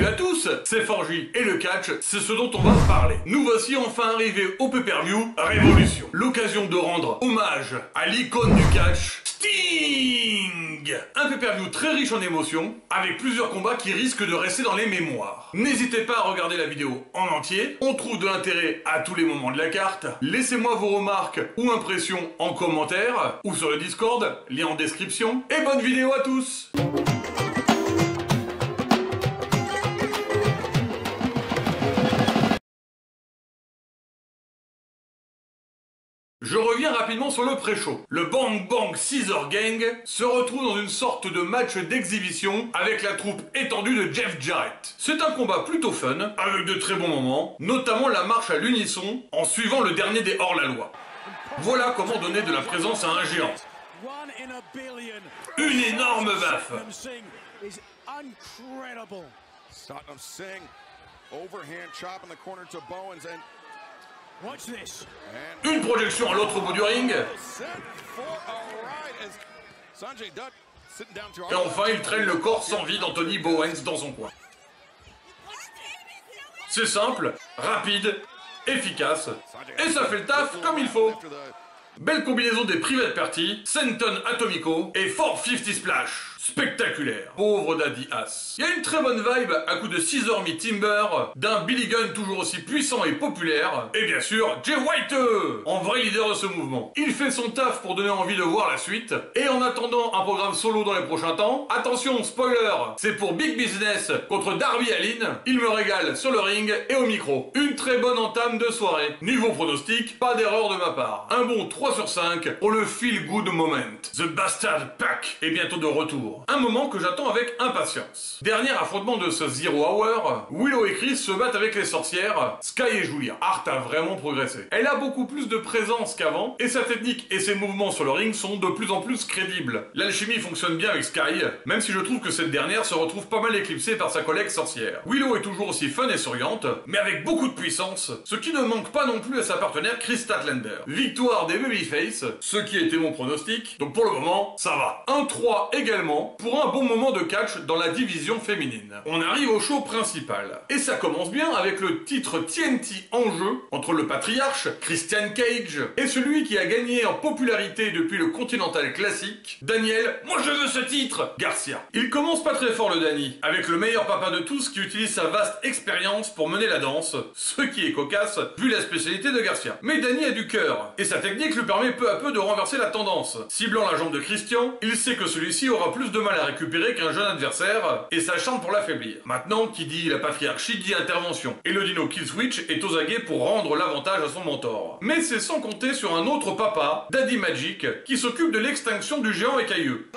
à tous, c'est Forgy et le catch, c'est ce dont on va parler. Nous voici enfin arrivés au pay-per-view Révolution. L'occasion de rendre hommage à l'icône du catch, Sting. Un pay-per-view très riche en émotions, avec plusieurs combats qui risquent de rester dans les mémoires. N'hésitez pas à regarder la vidéo en entier, on trouve de l'intérêt à tous les moments de la carte. Laissez-moi vos remarques ou impressions en commentaire, ou sur le Discord, lien en description, et bonne vidéo à tous. Je reviens rapidement sur le pré-show. Le Bang Bang Scissor Gang se retrouve dans une sorte de match d'exhibition avec la troupe étendue de Jeff Jarrett. C'est un combat plutôt fun, avec de très bons moments, notamment la marche à l'unisson en suivant le dernier des hors-la-loi. Voilà comment donner de la présence à un géant. Une énorme baffe. Une projection à l'autre bout du ring. Et enfin, il traîne le corps sans vie d'Anthony Bowens dans son coin. C'est simple, rapide, efficace, et ça fait le taf comme il faut. Belle combinaison des Private Party, Senton Atomico et 450 Splash. Spectaculaire. Pauvre Daddy Ass. Il y a une très bonne vibe à coup de Scissor Me Timber, d'un Billy Gunn toujours aussi puissant et populaire, et bien sûr, Jay White, en vrai leader de ce mouvement. Il fait son taf pour donner envie de voir la suite, et en attendant un programme solo dans les prochains temps, attention, spoiler, c'est pour Big Business contre Darby Allin, il me régale sur le ring et au micro. Une très bonne entame de soirée. Niveau pronostic, pas d'erreur de ma part. Un bon 3 sur 5 pour le Feel Good Moment. The Bastard Pack est bientôt de retour. Un moment que j'attends avec impatience. Dernier affrontement de ce Zero Hour, Willow et Chris se battent avec les sorcières, Sky et Julia. Art a vraiment progressé. Elle a beaucoup plus de présence qu'avant, et sa technique et ses mouvements sur le ring sont de plus en plus crédibles. L'alchimie fonctionne bien avec Sky, même si je trouve que cette dernière se retrouve pas mal éclipsée par sa collègue sorcière. Willow est toujours aussi fun et souriante, mais avec beaucoup de puissance, ce qui ne manque pas non plus à sa partenaire Chris Statlander. Victoire des Babyface, ce qui était mon pronostic, donc pour le moment, ça va. 1-3 également, pour un bon moment de catch dans la division féminine. On arrive au show principal. Et ça commence bien avec le titre TNT en jeu entre le patriarche, Christian Cage, et celui qui a gagné en popularité depuis le Continental Classic, Daniel, moi je veux ce titre, Garcia. Il commence pas très fort le Danny, avec le meilleur papa de tous qui utilise sa vaste expérience pour mener la danse, ce qui est cocasse vu la spécialité de Garcia. Mais Danny a du cœur, et sa technique lui permet peu à peu de renverser la tendance. Ciblant la jambe de Christian, il sait que celui-ci aura plus de mal à récupérer qu'un jeune adversaire et s'acharne pour l'affaiblir. Maintenant, qui dit la patriarchie dit intervention. Et le dino Killswitch est aux aguets pour rendre l'avantage à son mentor. Mais c'est sans compter sur un autre papa, Daddy Magic, qui s'occupe de l'extinction du géant écailleux.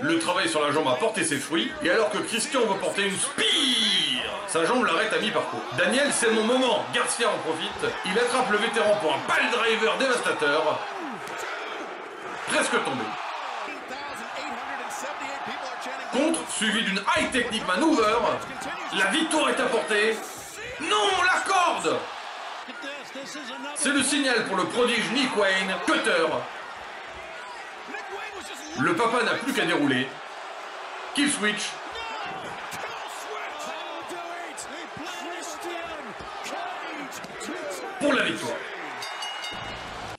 Le travail sur la jambe a porté ses fruits, et alors que Christian veut porter une spear, sa jambe l'arrête à mi-parcours. Daniel, c'est mon moment, Garcia en profite, il attrape le vétéran pour un pile driver dévastateur, presque tombé. Contre, suivi d'une high technique maneuver, la victoire est apportée. Non, la corde! C'est le signal pour le prodige Nick Wayne, cutter. Le papa n'a plus qu'à dérouler. Killswitch. Pour la victoire.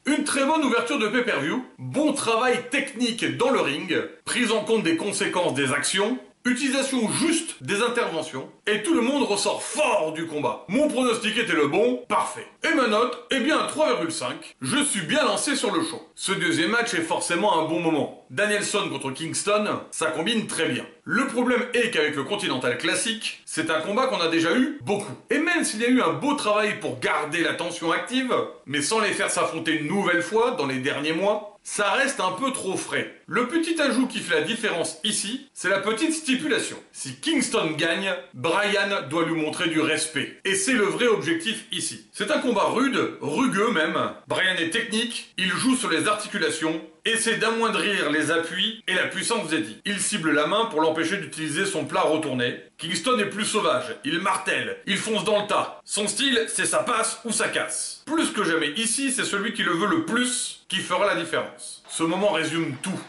Une très bonne ouverture de pay-per-view, bon travail technique dans le ring, prise en compte des conséquences des actions, utilisation juste des interventions, et tout le monde ressort fort du combat. Mon pronostic était le bon, parfait. Et ma note, eh bien 3,5. Je suis bien lancé sur le show. Ce deuxième match est forcément un bon moment. Danielson contre Kingston, ça combine très bien. Le problème est qu'avec le Continental Classic, c'est un combat qu'on a déjà eu beaucoup. Et même s'il y a eu un beau travail pour garder la tension active, mais sans les faire s'affronter une nouvelle fois dans les derniers mois, ça reste un peu trop frais. Le petit ajout qui fait la différence ici, c'est la petite stipulation. Si Kingston gagne, Bryan doit lui montrer du respect. Et c'est le vrai objectif ici. C'est un combat rude, rugueux même. Bryan est technique, il joue sur les articulations, essaie d'amoindrir les appuis et la puissance d'Eddie. Il cible la main pour l'empêcher d'utiliser son plat retourné. Kingston est plus sauvage, il martèle, il fonce dans le tas. Son style, c'est ça passe ou ça casse. Plus que jamais ici, c'est celui qui le veut le plus qui fera la différence. Ce moment résume tout.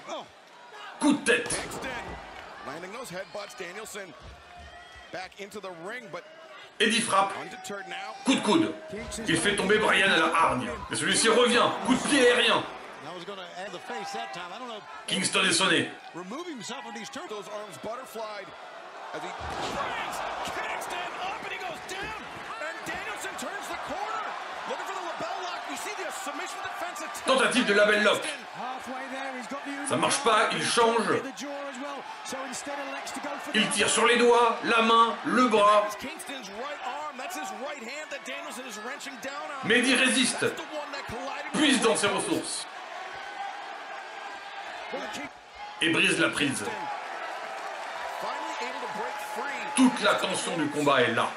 Coup de tête. Eddie frappe, coup de coude. Il fait tomber Bryan à la hargne. Et celui-ci revient, coup de pied aérien. Kingston est sonné. Tentative de label lock. Ça marche pas, il change. Il tire sur les doigts, la main, le bras. Mais Eddie résiste, puise dans ses ressources et brise la prise. Toute la tension du combat est là.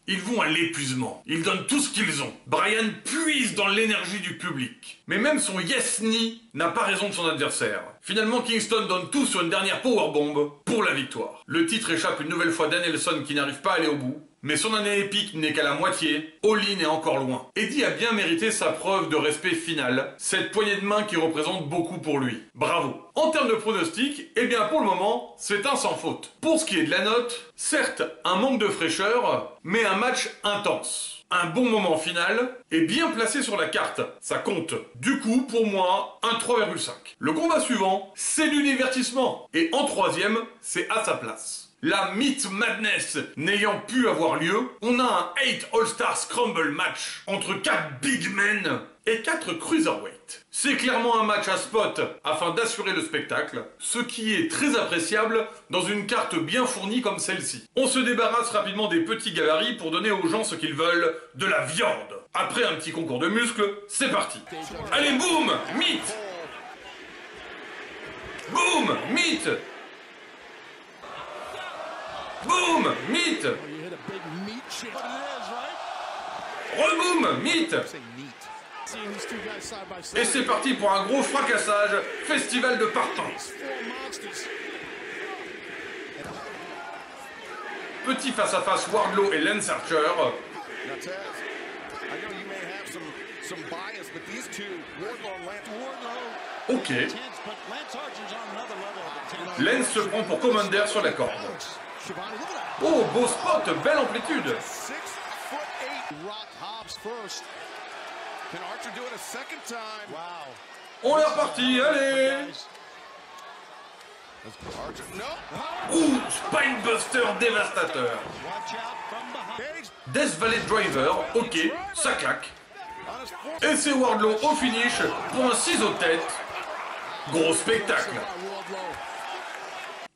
Ils vont à l'épuisement. Ils donnent tout ce qu'ils ont. Bryan puise dans l'énergie du public. Mais même son yes knee n'a pas raison de son adversaire. Finalement, Kingston donne tout sur une dernière powerbomb pour la victoire. Le titre échappe une nouvelle fois à Danielson qui n'arrive pas à aller au bout. Mais son année épique n'est qu'à la moitié. All-in est encore loin. Eddie a bien mérité sa preuve de respect final. Cette poignée de main qui représente beaucoup pour lui. Bravo. En termes de pronostic, eh bien pour le moment, c'est un sans faute. Pour ce qui est de la note, certes, un manque de fraîcheur, mais un match intense. Un bon moment final et bien placé sur la carte, ça compte. Du coup, pour moi, un 3,5. Le combat suivant, c'est du divertissement. Et en troisième, c'est à sa place. La Meat Madness n'ayant pu avoir lieu, on a un 8 All-Star Scramble match entre 4 big men et 4 cruiserweight. C'est clairement un match à spot afin d'assurer le spectacle, ce qui est très appréciable dans une carte bien fournie comme celle-ci. On se débarrasse rapidement des petits gabarits pour donner aux gens ce qu'ils veulent, de la viande. Après un petit concours de muscles, c'est parti. Allez, boum, Meat. Boum, Meat. Boum, Meat. Reboum, Meat. Et c'est parti pour un gros fracassage, festival de partance. Petit face-à-face Wardlow et Lance Archer. Ok. Lance se prend pour Commander sur la corde. Oh, beau spot, belle amplitude. On est reparti, allez. Ouh, Spinebuster dévastateur. Death Valley Driver, ok, ça claque. Et c'est Wardlow au finish pour un ciseau de tête. Gros spectacle.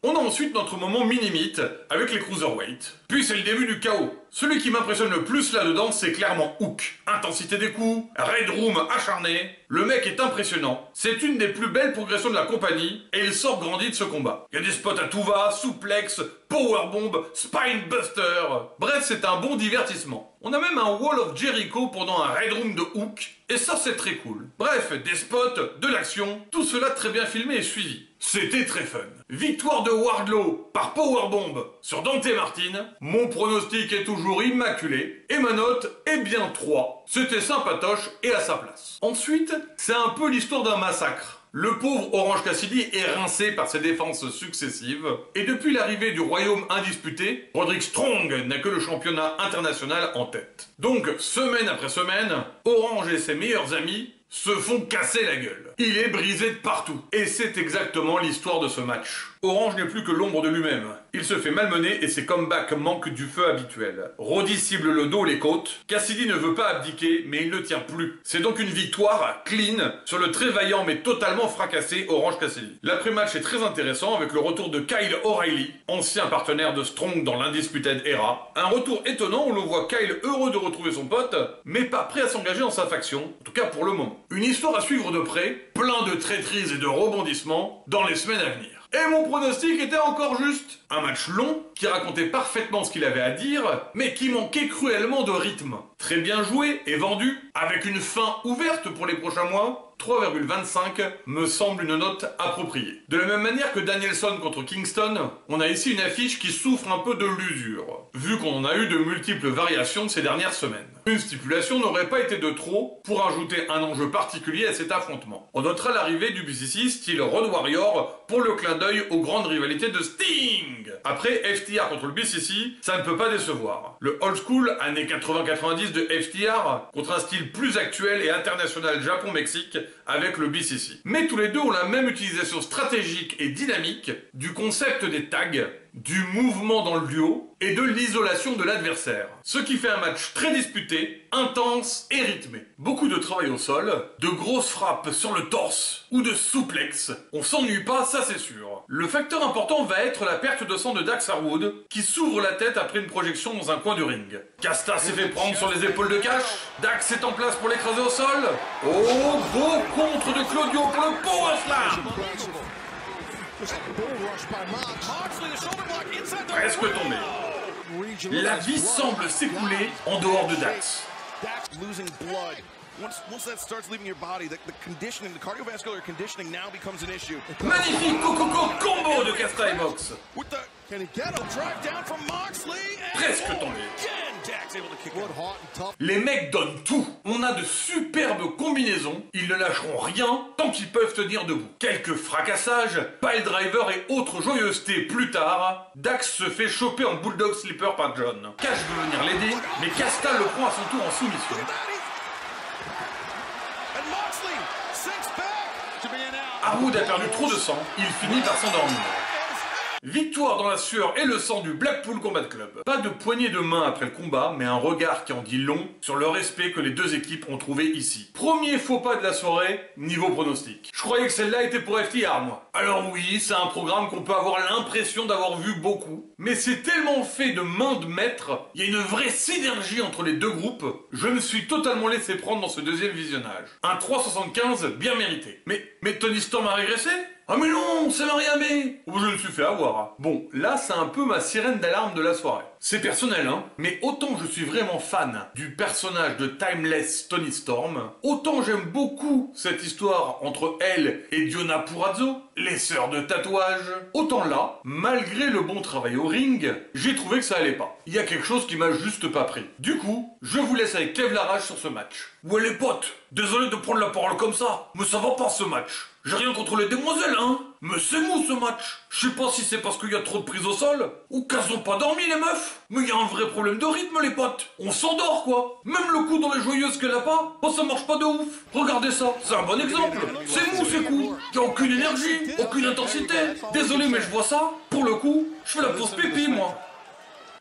On a ensuite notre moment mini-meet avec les cruiserweight. Puis c'est le début du chaos. Celui qui m'impressionne le plus là-dedans, c'est clairement Hook. Intensité des coups, Red Room acharné. Le mec est impressionnant. C'est une des plus belles progressions de la compagnie et il sort grandi de ce combat. Il y a des spots à tout va, souplex, powerbomb, spinebuster. Bref, c'est un bon divertissement. On a même un Wall of Jericho pendant un Red Room de Hook et ça c'est très cool. Bref, des spots, de l'action, tout cela très bien filmé et suivi. C'était très fun. Victoire de Wardlow par powerbomb sur Dante Martin. Mon pronostic est toujours immaculé et ma note est bien 3. C'était sympatoche et à sa place. Ensuite, c'est un peu l'histoire d'un massacre. Le pauvre Orange Cassidy est rincé par ses défenses successives et depuis l'arrivée du royaume indisputé, Roderick Strong n'a que le championnat international en tête. Donc, semaine après semaine, Orange et ses meilleurs amis se font casser la gueule. Il est brisé de partout. Et c'est exactement l'histoire de ce match. Orange n'est plus que l'ombre de lui-même. Il se fait malmener et ses comebacks manquent du feu habituel. Roddy cible le dos, les côtes. Cassidy ne veut pas abdiquer, mais il ne tient plus. C'est donc une victoire clean sur le très vaillant mais totalement fracassé Orange Cassidy. L'après-match est très intéressant avec le retour de Kyle O'Reilly, ancien partenaire de Strong dans l'Undisputed Era. Un retour étonnant où l'on voit Kyle heureux de retrouver son pote, mais pas prêt à s'engager dans sa faction, en tout cas pour le moment. Une histoire à suivre de près, plein de traîtrises et de rebondissements dans les semaines à venir. Et mon pronostic était encore juste. Un match long, qui racontait parfaitement ce qu'il avait à dire, mais qui manquait cruellement de rythme. Très bien joué et vendu, avec une fin ouverte pour les prochains mois, 3,25 me semble une note appropriée. De la même manière que Danielson contre Kingston, on a ici une affiche qui souffre un peu de l'usure, vu qu'on en a eu de multiples variations ces dernières semaines. Une stipulation n'aurait pas été de trop pour ajouter un enjeu particulier à cet affrontement. On notera l'arrivée du BCC style Road Warrior pour le clin d'œil aux grandes rivalités de Sting. Après, FTR contre le BCC, ça ne peut pas décevoir. Le old school, années 80-90 de FTR, contre un style plus actuel et international Japon-Mexique avec le BCC. Mais tous les deux ont la même utilisation stratégique et dynamique du concept des tags, du mouvement dans le duo et de l'isolation de l'adversaire. Ce qui fait un match très disputé, intense et rythmé. Beaucoup de travail au sol, de grosses frappes sur le torse ou de souplex. On s'ennuie pas, ça c'est sûr. Le facteur important va être la perte de sang de Dax Harwood qui s'ouvre la tête après une projection dans un coin du ring. Casta s'est fait prendre sur les épaules de Cash. Dax est en place pour l'écraser au sol. Oh, beau contre de Claudio pour le Power Slam. Presque tombé. La vie semble s'écouler en dehors de Dax. Magnifique Coco combo de Casta et Mox. Presque tombé. Les mecs donnent tout. On a de superbes combinaisons. Ils ne lâcheront rien tant qu'ils peuvent tenir debout. Quelques fracassages, pile driver et autres joyeusetés plus tard. Dax se fait choper en bulldog slipper par John. Cash veut venir l'aider, mais Casta le prend à son tour en soumission. Harwood a perdu trop de sang. Il finit par s'endormir. Victoire dans la sueur et le sang du Blackpool Combat Club. Pas de poignée de main après le combat, mais un regard qui en dit long sur le respect que les deux équipes ont trouvé ici. Premier faux pas de la soirée, niveau pronostic. Je croyais que celle-là était pour FTR, moi. Alors oui, c'est un programme qu'on peut avoir l'impression d'avoir vu beaucoup, mais c'est tellement fait de main de maître, il y a une vraie synergie entre les deux groupes, je me suis totalement laissé prendre dans ce deuxième visionnage. Un 3,75 bien mérité. Mais Tony Storm a régressé ? Ah mais non, c'est Mariamé. Oh, je me suis fait avoir. Bon, là c'est un peu ma sirène d'alarme de la soirée. C'est personnel, hein, mais autant je suis vraiment fan du personnage de Timeless Tony Storm, autant j'aime beaucoup cette histoire entre elle et Diona Purrazzo, les sœurs de tatouage, autant là, malgré le bon travail au ring, j'ai trouvé que ça allait pas. Il y a quelque chose qui m'a juste pas pris. Du coup, je vous laisse avec Kev Larage sur ce match. Ouais les potes, désolé de prendre la parole comme ça, mais ça va pas ce match. J'ai rien contre les demoiselles, hein. Mais c'est mou ce match. Je sais pas si c'est parce qu'il y a trop de prises au sol, ou qu'elles ont pas dormi les meufs. Mais il y a un vrai problème de rythme les potes. On s'endort quoi. Même le coup dans les joyeuses qu'elle a pas, bah ça marche pas de ouf. Regardez ça, c'est un bon exemple. C'est mou, c'est cool. Y a aucune énergie, aucune intensité. Désolé mais je vois ça. Pour le coup, je fais la pause pipi moi.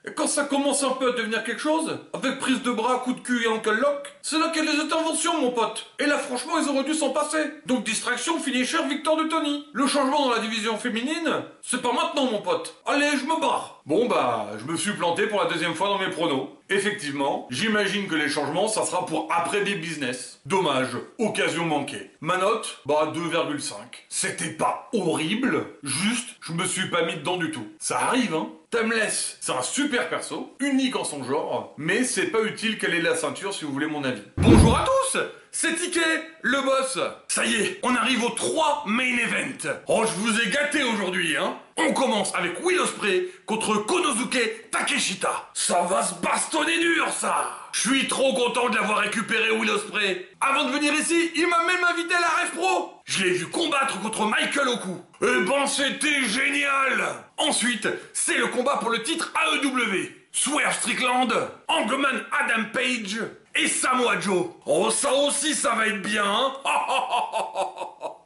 Et quand ça commence un peu à devenir quelque chose, avec prise de bras, coup de cul et ankle lock, c'est là qu'il y a des interventions, mon pote. Et là, franchement, ils auraient dû s'en passer. Donc, distraction, finisher, victoire de Tony. Le changement dans la division féminine, c'est pas maintenant, mon pote. Allez, je me barre. Bon, bah, je me suis planté pour la deuxième fois dans mes pronos. Effectivement, j'imagine que les changements, ça sera pour après Big Business. Dommage, occasion manquée. Ma note, bah 2,5. C'était pas horrible, juste, je me suis pas mis dedans du tout. Ça arrive, hein. Timeless, c'est un super perso, unique en son genre, mais c'est pas utile qu'elle ait la ceinture si vous voulez mon avis. Bonjour à tous, c'est Ticket, le boss. Ça y est, on arrive aux 3 main events. Oh, je vous ai gâté aujourd'hui, hein. On commence avec Will Ospreay contre Konosuke Takeshita. Ça va se bastonner dur, ça. Je suis trop content de l'avoir récupéré, Will Ospreay. Avant de venir ici, il m'a même invité à la Ref Pro. Je l'ai vu combattre contre Michael Oku. Eh ben, c'était génial. Ensuite, c'est le combat pour le titre AEW. Swerve Strickland, Angleman Adam Page et Samoa Joe. Oh, ça aussi, ça va être bien, hein.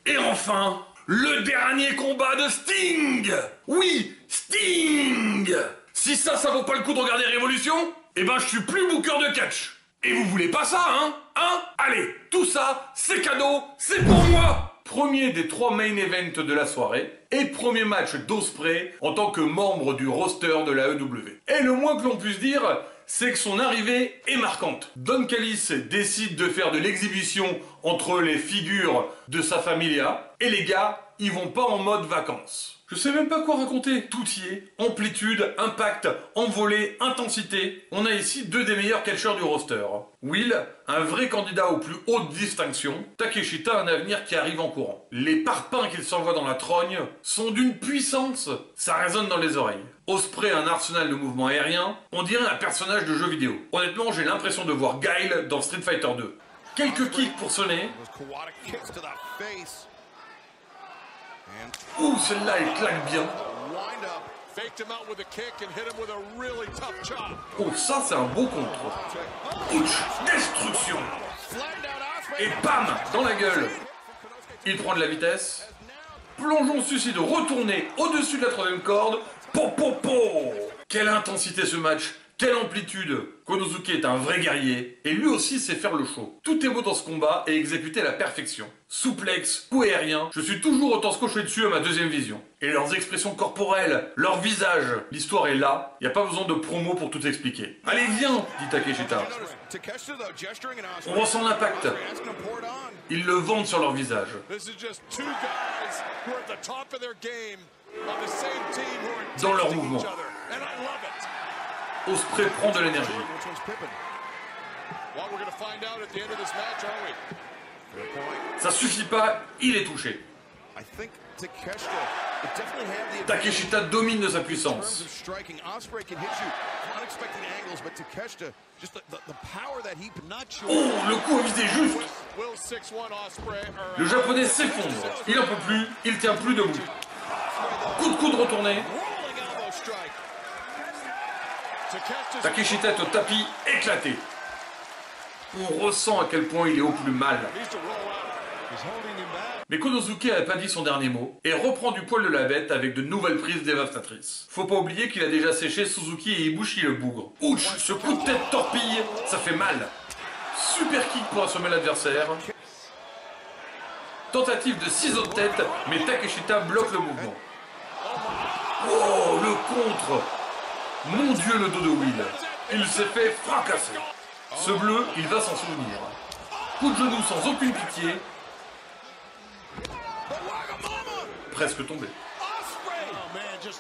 Et enfin, le dernier combat de Sting. Oui, Sting. Si ça vaut pas le coup de regarder Révolution, eh ben je suis plus booker de catch. Et vous voulez pas ça, hein? Hein? Allez, tout ça, c'est cadeau, c'est pour moi. Premier des 3 main events de la soirée, et premier match d'Ospreay en tant que membre du roster de la AEW. Et le moins que l'on puisse dire, c'est que son arrivée est marquante. Don Callis décide de faire de l'exhibition entre les figures de sa familia, et les gars, ils vont pas en mode vacances. Je sais même pas quoi raconter, tout y est. Amplitude, impact, envolée, intensité. On a ici deux des meilleurs catcheurs du roster. Will, un vrai candidat aux plus hautes distinctions. Takeshita, un avenir qui arrive en courant. Les parpaings qu'il s'envoie dans la trogne sont d'une puissance. Ça résonne dans les oreilles. Ospreay, un arsenal de mouvements aériens. On dirait un personnage de jeu vidéo. Honnêtement, j'ai l'impression de voir Guile dans Street Fighter 2. Quelques kicks pour sonner. Ouh, celle-là, elle claque bien. Oh, ça, c'est un beau contre. Ouch, destruction. Et bam, dans la gueule. Il prend de la vitesse. Plongeon suicide retourné au-dessus de la troisième corde. Po, po, po. Quelle intensité ce match. Quelle amplitude! Konosuke est un vrai guerrier, et lui aussi sait faire le show. Tout est beau dans ce combat et exécuté à la perfection. Souplex, coup aérien, je suis toujours autant scotché dessus à ma deuxième vision. Et leurs expressions corporelles, leur visage, l'histoire est là, y a pas besoin de promo pour tout expliquer. Allez viens, dit Takeshita. On ressent l'impact. Ils le vendent sur leur visage. Dans leur mouvement. Ospreay prend de l'énergie. Ça suffit pas, il est touché. Takeshita domine de sa puissance. Oh, le coup a visé juste. Le japonais s'effondre. Il en peut plus, il tient plus debout. Coup de coude retourné. Takeshita est au tapis, éclaté. On ressent à quel point il est au plus mal. Mais Konosuke n'a pas dit son dernier mot et reprend du poil de la bête avec de nouvelles prises dévastatrices. Faut pas oublier qu'il a déjà séché Suzuki et Ibushi le bougre. Ouch, ce coup de tête torpille, ça fait mal. Super kick pour assommer l'adversaire. Tentative de ciseau de tête, mais Takeshita bloque le mouvement. Oh, le contre. Mon Dieu, le dos de Will. Il s'est fait fracasser. Ce bleu, il va s'en souvenir. Coup de genou sans aucune pitié. Presque tombé.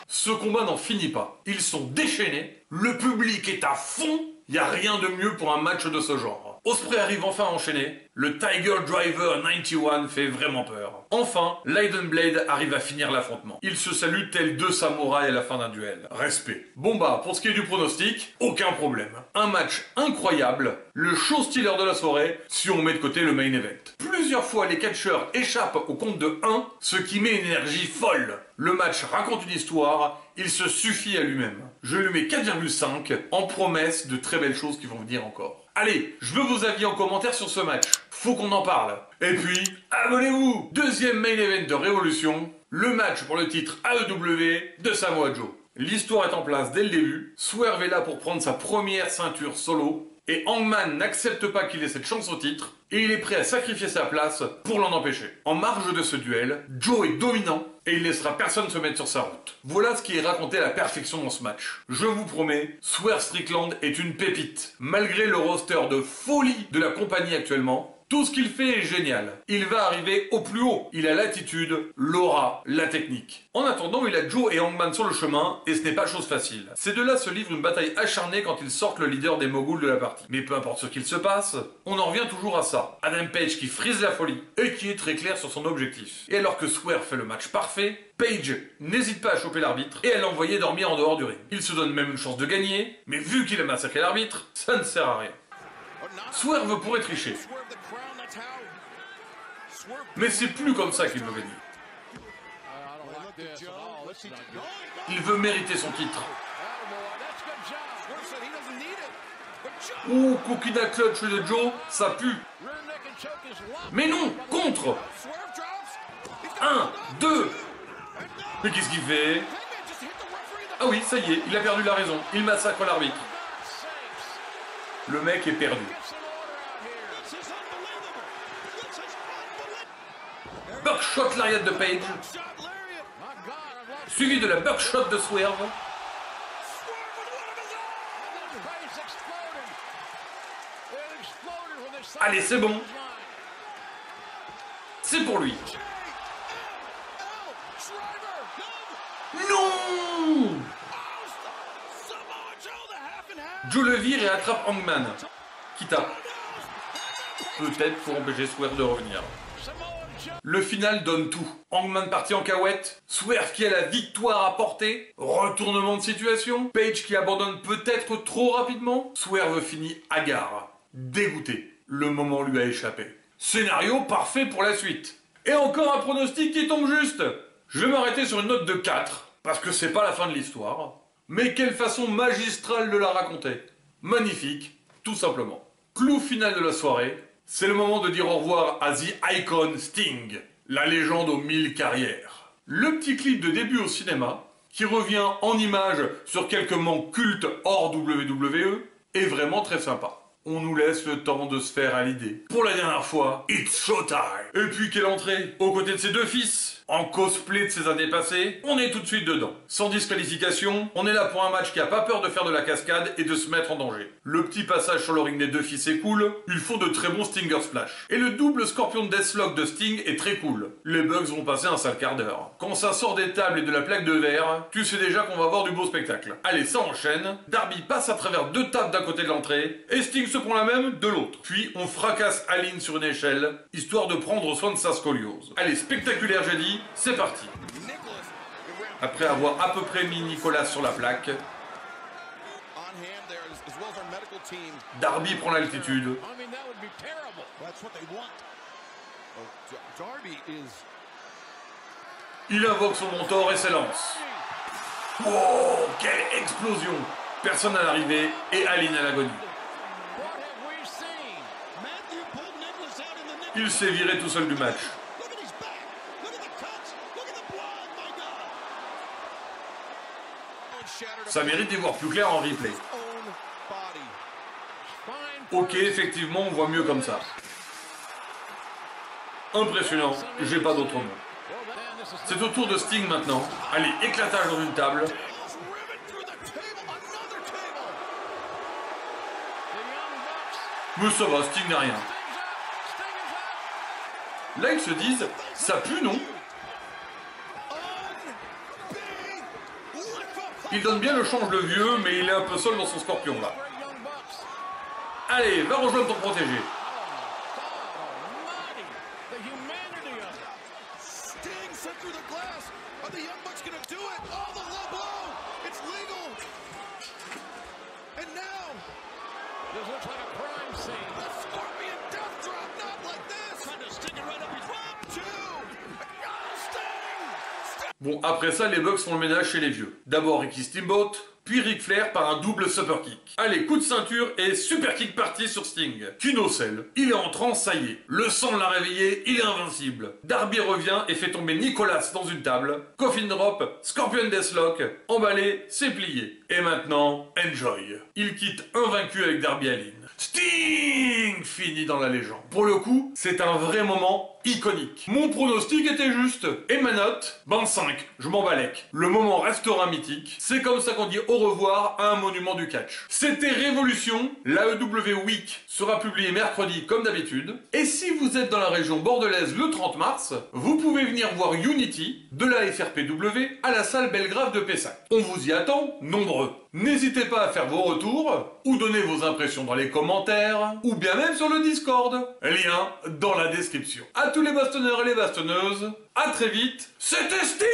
Ce combat n'en finit pas. Ils sont déchaînés. Le public est à fond. Il n'y a rien de mieux pour un match de ce genre. Ospreay arrive enfin à enchaîner. Le Tiger Driver 91 fait vraiment peur. Enfin, Leiden Blade arrive à finir l'affrontement. Ils se saluent tels deux samouraïs à la fin d'un duel. Respect. Bon bah, pour ce qui est du pronostic, aucun problème. Un match incroyable, le show stealer de la soirée, si on met de côté le main event. Plusieurs fois, les catcheurs échappent au compte de 1, ce qui met une énergie folle. Le match raconte une histoire, il se suffit à lui-même. Je lui mets 4,5 en promesse de très belles choses qui vont venir encore. Allez, je veux vos avis en commentaire sur ce match. Faut qu'on en parle. Et puis, abonnez-vous. Deuxième main event de Révolution, le match pour le titre AEW de Samoa Joe. L'histoire est en place dès le début. Swerve est là pour prendre sa première ceinture solo. Et Hangman n'accepte pas qu'il ait cette chance au titre. Et il est prêt à sacrifier sa place pour l'en empêcher. En marge de ce duel, Joe est dominant et il laissera personne se mettre sur sa route. Voilà ce qui est raconté à la perfection dans ce match. Je vous promets, Swerve Strickland est une pépite. Malgré le roster de folie de la compagnie actuellement, tout ce qu'il fait est génial. Il va arriver au plus haut. Il a l'attitude, l'aura, la technique. En attendant, il a Joe et Hangman sur le chemin, et ce n'est pas chose facile. Ces deux-là se livrent une bataille acharnée quand ils sortent le leader des moguls de la partie. Mais peu importe ce qu'il se passe, on en revient toujours à ça. Adam Page qui frise la folie, et qui est très clair sur son objectif. Et alors que Swerve fait le match parfait, Page n'hésite pas à choper l'arbitre et à l'envoyer dormir en dehors du ring. Il se donne même une chance de gagner, mais vu qu'il a massacré l'arbitre, ça ne sert à rien. Swerve pourrait tricher. Mais c'est plus comme ça qu'il veut gagner. Il veut mériter son titre. Ouh, Coquina Clutch de Joe, ça pue. Mais non, contre. 1, 2. Mais qu'est-ce qu'il fait? Ah oui, ça y est, il a perdu la raison. Il massacre l'arbitre. Le mec est perdu. Buckshot lariat de Page, suivi de la buckshot de Swerve. Allez, c'est bon. c'est pour lui. Non! Joe le vire et attrape Hangman, qui tape. Peut-être pour empêcher Swerve de revenir. Le final donne tout. Hangman parti en cahuète, Swerve qui a la victoire à portée, retournement de situation, Page qui abandonne peut-être trop rapidement, Swerve finit hagard, dégoûté. Le moment lui a échappé. Scénario parfait pour la suite. Et encore un pronostic qui tombe juste. Je vais m'arrêter sur une note de 4, parce que c'est pas la fin de l'histoire. Mais quelle façon magistrale de la raconter. Magnifique, tout simplement. Clou final de la soirée, c'est le moment de dire au revoir à The Icon Sting, la légende aux 1000 carrières. Le petit clip de début au cinéma, qui revient en images sur quelques manques cultes hors WWE, est vraiment très sympa. On nous laisse le temps de se faire à l'idée. Pour la dernière fois, it's showtime. Et puis quelle entrée, aux côtés de ses deux fils, en cosplay de ses années passées, on est tout de suite dedans. Sans disqualification, on est là pour un match qui a pas peur de faire de la cascade et de se mettre en danger. Le petit passage sur le ring des deux fils est cool, ils font de très bons Stinger Splash. Et le double Scorpion Deathlock de Sting est très cool. Les Bugs vont passer un sale quart d'heure. Quand ça sort des tables et de la plaque de verre, tu sais déjà qu'on va avoir du beau spectacle. Allez, ça enchaîne, Darby passe à travers deux tables d'un côté de l'entrée, et Sting se prend la même de l'autre. Puis on fracasse Allin sur une échelle, histoire de prendre soin de sa scoliose. Allez, spectaculaire j'ai dit, c'est parti. Après avoir à peu près mis Nicolas sur la plaque, Darby prend l'altitude. Il invoque son mentor et s'élance. Wow, quelle explosion! Personne à l'arrivée et Allin à l'agonie. Il s'est viré tout seul du match. Ça mérite d'y voir plus clair en replay. Ok, effectivement, on voit mieux comme ça. Impressionnant, j'ai pas d'autre mot. C'est au tour de Sting maintenant. Allez, éclatage dans une table. Mais ça va, Sting n'a rien. Là, ils se disent, ça pue, non? Il donne bien le change le vieux, mais il est un peu seul dans son scorpion, là. Allez, va rejoindre ton protégé. Bon, après ça, les Bucks font le ménage chez les vieux. D'abord Ricky Steamboat, puis Ric Flair par un double super kick. Allez, coup de ceinture et super kick parti sur Sting. Nocelle, il est en transe, ça y est. Le sang l'a réveillé, il est invincible. Darby revient et fait tomber Nicolas dans une table. Coffin drop, Scorpion Deathlock, emballé, c'est plié. Et maintenant, enjoy. Il quitte invaincu avec Darby Allin. Sting finit dans la légende. Pour le coup, c'est un vrai moment iconique. Mon pronostic était juste. Et ma note, ben 5, je m'en balèque. Le moment restera mythique. C'est comme ça qu'on dit au revoir à un monument du catch. C'était Révolution. L'AEW Week sera publié mercredi comme d'habitude. Et si vous êtes dans la région bordelaise le 30 mars, vous pouvez venir voir Unity de la FRPW à la salle Belgrave de Pessac. On vous y attend, nombreux. N'hésitez pas à faire vos retours, ou donner vos impressions dans les commentaires, ou bien même sur le Discord. Lien dans la description. À tous les bastonneurs et les bastonneuses, à très vite, c'était Steve!